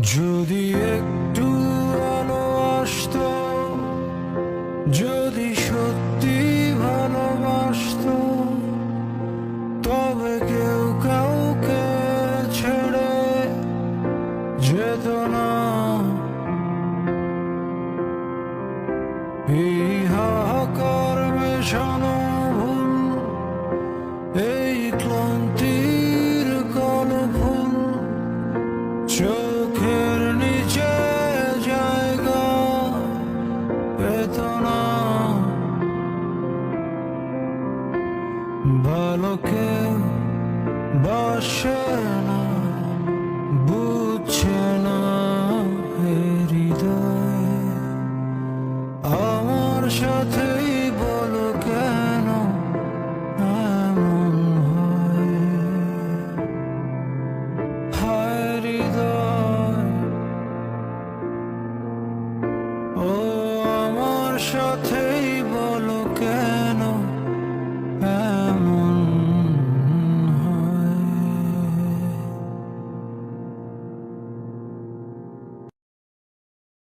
যদি একটু আলো আসতো, যদি সত্যি ভালোবাসতো, তবে কেউ কাউকে ছেড়ে যেত না। এই হাহাকার মেশানো ভুল, এই ক্লান্তির কালো ফুল, চোখের নিচে জায়গা পেত না। ভালো কেউ বাসে না, বুঝছে না এ হৃদয়। আমার সাথেই বলো কেন এমন হয়। হায় হৃদয়, ও আমার সাথেই বলো